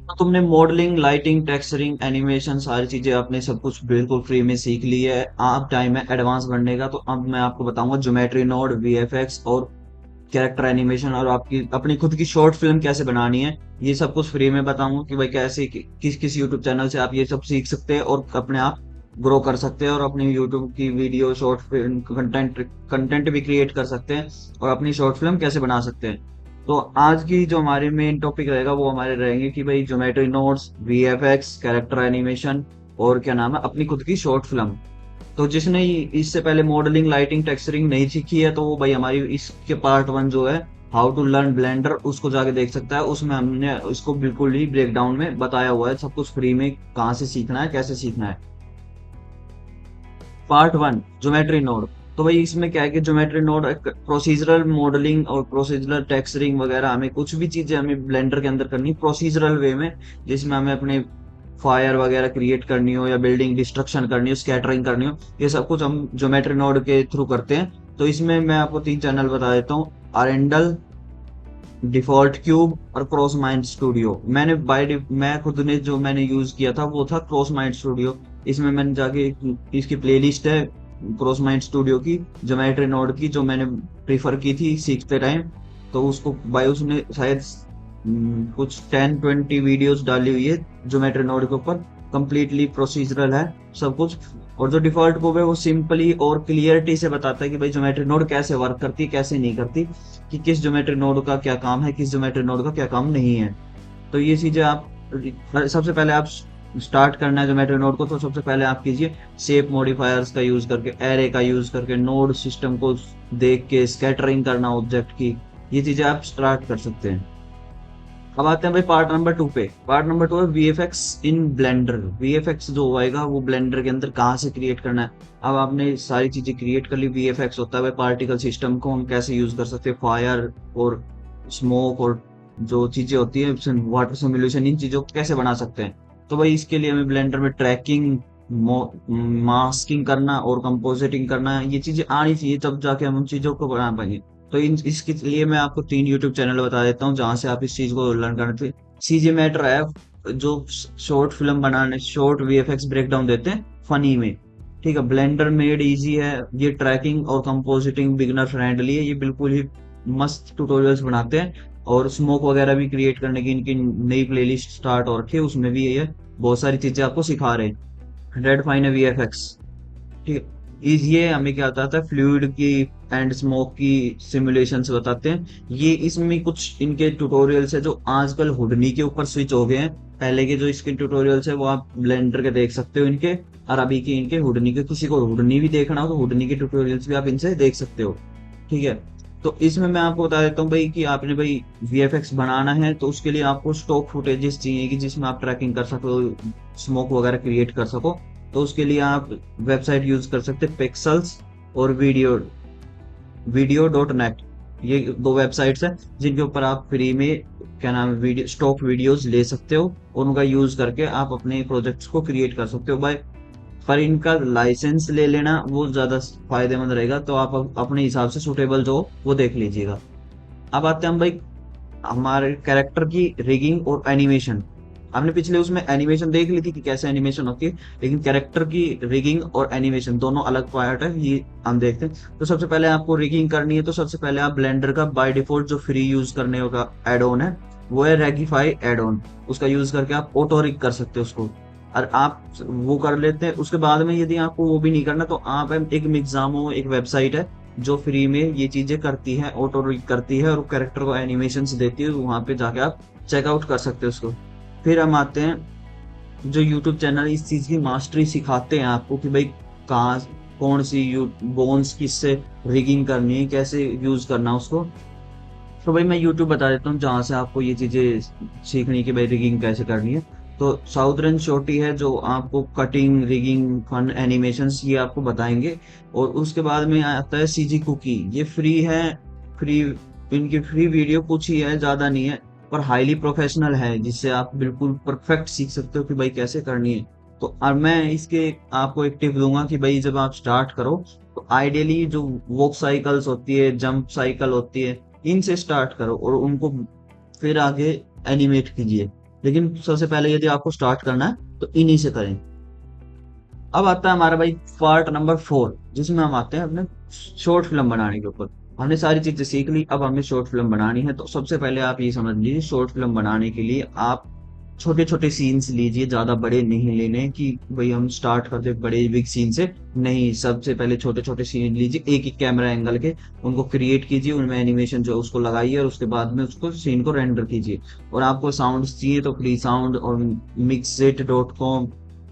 तो तुमने modelling, lighting, texturing, animation सारी चीजें आपने सब कुछ बिल्कुल फ्री में सीख ली है। अब टाइम है एडवांस बनने का। तो अब मैं आपको बताऊंगा ज्योमेट्री नोड, वीएफएक्स और कैरेक्टर एनिमेशन, और आपकी अपनी खुद की शॉर्ट फिल्म कैसे बनानी है। ये सब कुछ फ्री में बताऊंगा कि भाई कैसे किस किस यूट्यूब चैनल से आप ये सब सीख सकते हैं और अपने आप ग्रो कर सकते हैं, और अपनी यूट्यूब की video short film content content भी क्रिएट कर सकते हैं, और अपनी शॉर्ट फिल्म कैसे बना सकते हैं। तो आज की जो हमारे मेन टॉपिक रहेगा वो हमारे रहेंगे कि भाई geometry nodes, VFX, character animation, और क्या नाम है, अपनी खुद की शॉर्ट फिल्म। तो जिसने इससे पहले मॉडलिंग, लाइटिंग, टेक्सचरिंग नहीं सीखी है तो वो भाई हमारी इसके पार्ट वन जो है हाउ टू लर्न ब्लेंडर, उसको जाके देख सकता है। उसमें हमने इसको बिल्कुल ही ब्रेक डाउन में बताया हुआ है सब कुछ फ्री में, कहाँ से सीखना है, कैसे सीखना है। Part one, geometry node. तो भाई इसमें क्या है कि ज्योमेट्री नोड एक प्रोसीजरल मॉडलिंग और प्रोसीजरल टेक्सचरिंग वगैरह, हमें कुछ भी चीजें हमें ब्लेंडर के अंदर करनी प्रोसीजरल वे में, जिसमें हमें अपने फायर वगैरह क्रिएट करनी हो या बिल्डिंग डिस्ट्रक्शन करनी हो, स्कैटरिंग करनी हो, ये सब कुछ हम ज्योमेट्री नोड के थ्रू करते हैं। तो इसमें मैं आपको तीन चैनल बता देता हूँ। अरेंडल, डिफॉल्ट क्यूब और क्रॉस माइंड स्टूडियो। मैं खुद ने जो मैंने यूज किया था वो था क्रॉस माइंड स्टूडियो। इसमें मैंने जाके इसकी प्लेलिस्ट है क्रॉस माइंड स्टूडियो की, ज्योमेट्री नोड की, जो मैंने प्रीफर की थी सीखते टाइम। तो उसको भाई उसने शायद कुछ 10-20 वीडियोस डाली हुई है ज्योमेट्री नोड के ऊपर। कंप्लीटली प्रोसीजरल है सब कुछ। और जो डिफॉल्ट कोड है वो सिंपली और क्लियरिटी से बताता है कि भाई ज्योमेट्री नोड कैसे वर्क करती है, कैसे नहीं करती, कि किस ज्योमेट्री नोड का क्या काम है, किस ज्योमेट्री नोड का क्या काम नहीं है। तो ये चीजें आप, सबसे पहले आप स्टार्ट करना है ज्योमेट्री नोड को, तो सबसे पहले आप कीजिए शेप मॉडिफायर्स का यूज करके, एरे का यूज करके, नोड सिस्टम को देख के स्कैटरिंग करना ऑब्जेक्ट की, ये चीजें आप स्टार्ट कर सकते हैं। अब आते हैं भाई पार्ट नंबर टू पे। पार्ट नंबर टू है वीएफएक्स इन ब्लेंडर। वीएफएक्स जो होएगा वो ब्लेंडर के अंदर कहाँ से क्रिएट करना है। अब आपने सारी चीजें क्रिएट कर ली। वीएफएक्स होता है भाई पार्टिकल सिस्टम को हम कैसे यूज कर सकते हैं, फायर और स्मोक और जो चीजें होती है वाटर सिमुलेशन, इन चीजों को कैसे बना सकते हैं। तो भाई इसके लिए हमें ब्लेंडर में ट्रैकिंग, मास्किंग करना और कंपोजिटिंग करना, ये चीजें आनी चाहिए, तब जाके हम उन चीजों को बना पाएंगे। तो इन इसके लिए मैं आपको तीन यूट्यूब चैनल बता देता हूँ जहां से आप इस चीज को लर्न करते हैं। सीजे मैटर है जो शॉर्ट फिल्म बनाने, शॉर्ट वीएफएक्स ब्रेकडाउन देते हैं फनी में। ठीक है, ब्लेंडर मेड इजी है, ये ट्रैकिंग और कंपोजिटिंग बिगनर फ्रेंडली है, ये बिल्कुल ही मस्त ट्यूटोरियल्स बनाते हैं। और स्मोक वगैरह भी क्रिएट करने की इनकी नई प्लेलिस्ट स्टार्ट हो रखी है, उसमें भी ये बहुत सारी चीजें आपको सिखा रहे हैं। रेड फाइन है वीएफएक्स। ठीक है, ये हमें क्या बताता है, फ्लूइड की एंड स्मोक की सिमुलेशंस बताते हैं। ये इसमें कुछ इनके ट्यूटोरियल्स है जो आजकल हुडनी के ऊपर स्विच हो गए हैं। पहले के जो इसके ट्यूटोरियल्स है वो आप ब्लेंडर के देख सकते हो इनके, और अभी के इनके हुडनी के, किसी को हुडनी भी देखना हो तो हुडनी के ट्यूटोरियल्स भी आप इनसे देख सकते हो। ठीक है, तो इसमें मैं आपको बता देता हूँ भाई कि आपने भाई वीएफएक्स बनाना है तो उसके लिए आपको स्टॉक फुटेजेस चाहिए कि जिसमें आप ट्रैकिंग कर सको, स्मोक वगैरह क्रिएट कर सको। तो उसके लिए आप वेबसाइट यूज कर सकते हैं, पिक्सल्स और वीडियो डॉट नेट। ये दो वेबसाइट्स हैं जिनके ऊपर आप फ्री में क्या नाम है, वीडियो स्टॉक वीडियोस ले सकते हो और उनका यूज करके आप अपने प्रोजेक्ट्स को क्रिएट कर सकते हो भाई। पर इनका लाइसेंस ले लेना वो ज्यादा फायदेमंद रहेगा, तो आप अपने हिसाब से सुटेबल जो हो वो देख लीजिएगा। अब आते हैं हम भाई हमारे कैरेक्टर की रिगिंग और एनिमेशन। हमने पिछले उसमें एनिमेशन देख ली थी कि कैसे एनिमेशन होती है, लेकिन कैरेक्टर की रिगिंग और एनिमेशन दोनों अलग पार्ट है, ये हम देखते हैं। तो सबसे पहले आपको रिगिंग करनी है, तो सबसे पहले आप ब्लेंडर का बाय डिफॉल्ट जो फ्री यूज करने का एड ऑन है वो है रेगिफाई एड ऑन। उसका यूज करके आप ऑटो रिग कर सकते हो उसको, और आप वो कर लेते हैं। उसके बाद में यदि आपको वो भी नहीं करना तो आप एक मिक्सामो, एक वेबसाइट है जो फ्री में ये चीजें करती है, ऑटो रिग करती है और कैरेक्टर को एनिमेशन देती है, वहां पे जाके आप चेकआउट कर सकते हो उसको। फिर हम आते हैं जो यूट्यूब चैनल इस चीज की मास्टरी सिखाते हैं आपको कि भाई कहाँ, कौन सी बोन्स किससे रिगिंग करनी है, कैसे यूज करना उसको। तो भाई मैं यूट्यूब बता देता हूँ जहाँ से आपको ये चीजें सीखनी कि भाई रिगिंग कैसे करनी है। तो साउदर्न शोटी है जो आपको कटिंग, रिगिंग, फन एनिमेशंस ये आपको बताएंगे। और उसके बाद में आता है सीजी कुकी, ये फ्री है। फ्री, इनकी फ्री वीडियो कुछ ही है, ज्यादा नहीं है, पर हाईली प्रोफेशनल है, जिससे आप बिल्कुल परफेक्ट सीख सकते हो कि भाई कैसे करनी है। तो और मैं इसके आपको एक टिप दूंगा कि भाई जब आप स्टार्ट करो तो आइडियली जो वॉक साइकिल्स होती है, जंप साइकिल होती है, इनसे स्टार्ट करो और उनको फिर आगे एनिमेट कीजिए। लेकिन सबसे पहले यदि आपको स्टार्ट करना है तो इन्हीं से करें। अब आता है हमारा भाई पार्ट नंबर 4, जिसमें हम आते हैं अपने शॉर्ट फिल्म बनाने के ऊपर। हमने सारी चीजें सीख ली, अब हमें शॉर्ट फिल्म बनानी है। तो सबसे पहले आप ये समझ लीजिए, शॉर्ट फिल्म बनाने के लिए आप छोटे छोटे सीन्स लीजिए, ज्यादा बड़े नहीं लेने कि भाई हम स्टार्ट करते बड़े बिग सीन से। नहीं, सबसे पहले छोटे छोटे सीन लीजिए, एक एक कैमरा एंगल के, उनको क्रिएट कीजिए, उनमें एनिमेशन जो है उसको लगाइए, और उसके बाद में उसको सीन को रेंडर कीजिए। और आपको साउंड चाहिए तो फ्री साउंड और mixit.com,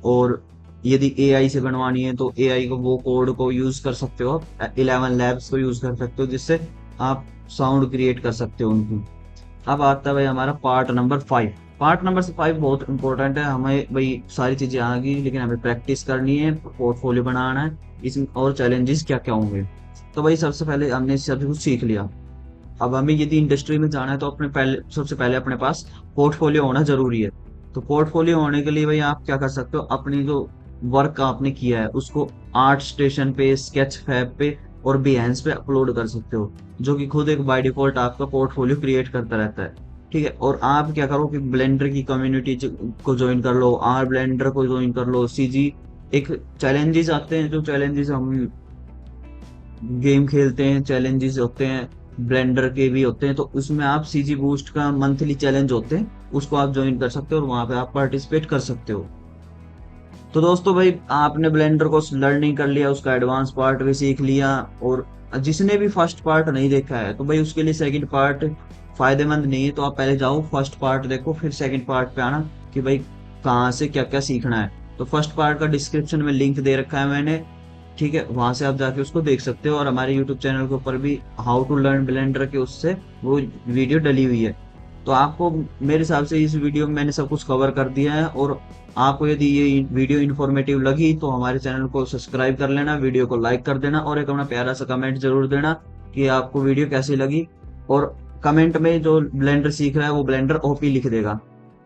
और यदि एआई से बनवानी है तो एआई को, वो कोड को यूज कर सकते हो आप, 11 लैब्स को यूज कर सकते हो, जिससे आप साउंड क्रिएट कर सकते हो उनको। अब आता है भाई हमारा पार्ट नंबर 5। पार्ट नंबर 5 बहुत इंपॉर्टेंट है। हमें भाई सारी चीजें आ गई, लेकिन हमें प्रैक्टिस करनी है, पोर्टफोलियो बनाना है, इसमें और चैलेंजेस क्या क्या होंगे। तो भाई सबसे पहले हमने सब कुछ सीख लिया। अब हमें यदि इंडस्ट्री में जाना है तो अपने पहले, सबसे पहले अपने पास पोर्टफोलियो होना जरूरी है। तो पोर्टफोलियो होने के लिए भाई आप क्या कर सकते हो, अपनी जो वर्क आपने किया है उसको आर्ट स्टेशन पे, स्केच फैब पे और बिहेंस पे अपलोड कर सकते हो, जो कि खुद एक बाय डिफॉल्ट आपका पोर्टफोलियो क्रिएट करता रहता है। ठीक है, और आप क्या करो कि ब्लेंडर की कम्युनिटी को ज्वाइन कर लो, आर ब्लेंडर को ज्वाइन कर लो, सीजी। एक चैलेंजेस आते हैं, जो चैलेंजेस हम गेम खेलते हैं, चैलेंजेस होते हैं ब्लेंडर के भी होते हैं, तो उसमें आप सीजी बूस्ट का मंथली चैलेंज होते हैं, उसको आप ज्वाइन कर सकते हो और वहां पे आप पार्टिसिपेट कर सकते हो। तो दोस्तों भाई आपने ब्लेंडर को लर्निंग कर लिया, उसका एडवांस पार्ट भी सीख लिया, और जिसने भी फर्स्ट पार्ट नहीं देखा है तो भाई उसके लिए सेकंड पार्ट फायदेमंद नहीं है। तो आप पहले जाओ फर्स्ट पार्ट देखो, फिर सेकंड पार्ट पे आना कि भाई कहाँ से क्या क्या सीखना है। तो फर्स्ट पार्ट का डिस्क्रिप्शन में लिंक दे रखा है मैंने, ठीक है, वहां से आप जाके उसको देख सकते हो। और हमारे यूट्यूब चैनल के ऊपर भी हाउ टू लर्न ब्लेंडर के उससे वो वीडियो डली हुई है। तो आपको मेरे हिसाब से इस वीडियो में मैंने सब कुछ कवर कर दिया है। और आपको यदि ये वीडियो इन्फॉर्मेटिव लगी तो हमारे चैनल को सब्सक्राइब कर लेना, वीडियो को लाइक कर देना, और एक अपना प्यारा सा कमेंट जरूर देना कि आपको वीडियो कैसी लगी। और कमेंट में जो ब्लेंडर सीख रहा है वो ब्लेंडर ओपी लिख देगा।